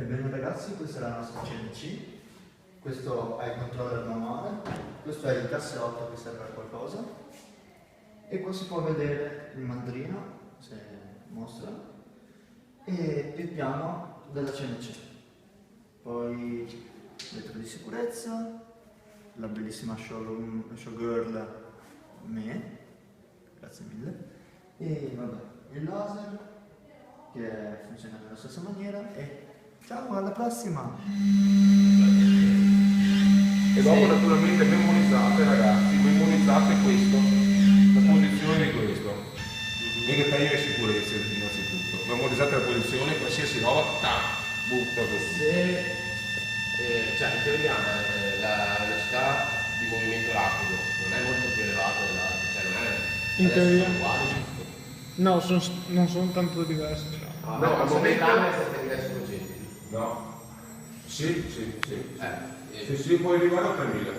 Bene ragazzi, questa è la nostra CNC, questo è il controller manuale, questo è il casseotto che serve a qualcosa e qua si può vedere il mandrino, se mostra, e il piano della CNC. Poi vetro di sicurezza, la bellissima showgirl me, grazie mille, e vabbè, il laser che funziona nella stessa maniera e ciao, alla prossima! E dopo naturalmente memorizzate ragazzi, memorizzate questo, la posizione di questo, in dettaglio e sicurezza innanzitutto, memorizzate la posizione, qualsiasi roba, butta così. Cioè in teoria la velocità di movimento rapido non è molto più elevata dell'altra, cioè non è In teoria. sono uguali, giusto? No, non sono tanto diversi. No, al momento è 7500. No? Sì. Sì, puoi arrivare a 3000.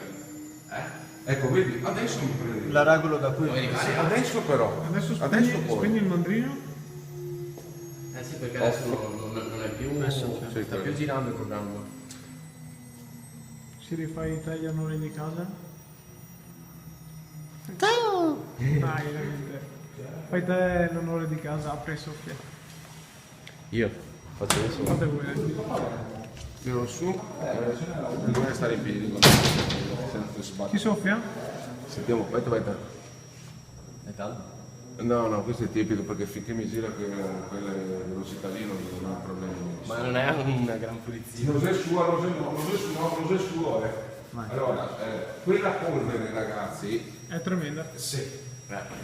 Ecco, vedi, adesso mi prendi. La regolo da qui. Sì, adesso però. Adesso Adesso spegni il mandrino. Sì, perché adesso non è più, sta più girando il programma. Si rifai te gli onori di casa. Ciao! Dai, veramente. Fai te l'onore di casa, apri e soffia. Io faccio adesso. Fate voi. Tiro su, bisogna stare in piedi, senza sbattere. Chi soffia? Sentiamo, aspetta. È caldo? No, questo è tipico perché finché mi gira quelle velocità lì non è un problema. Ma non è una gran pulizia. Rosé suo, Allora, quella polvere ragazzi, È tremenda. sì,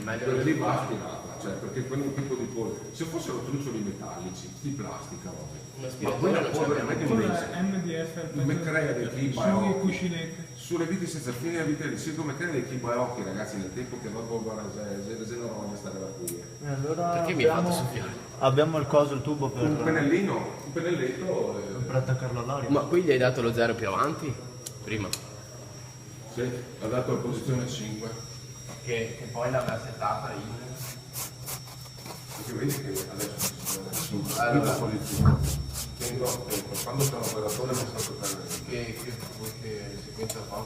Meglio quella lì va aspirata, cioè perché quello è un tipo di polvere. Se fossero trucioli metallici, di plastica, una ma quella polvere non è che Quella pensa. è MDF. Come crea dei chi Sui cuscinetti. sulle viti senza fine a vita di come crea dei chi baocchi ragazzi nel tempo che dopo non voglio stare alla cuia. Allora Perché mi hai fatto soffiare? abbiamo il coso, il tubo per Un pennelletto, per attaccarlo all'aria. Ma qui gli hai dato lo 0 più avanti? Prima. sì, ha dato la posizione 5. Che poi l'aveva settata in... Perché vedi che adesso in Allora. posizione. Quando sono operatore mi sto toccando. Che sequenza fa?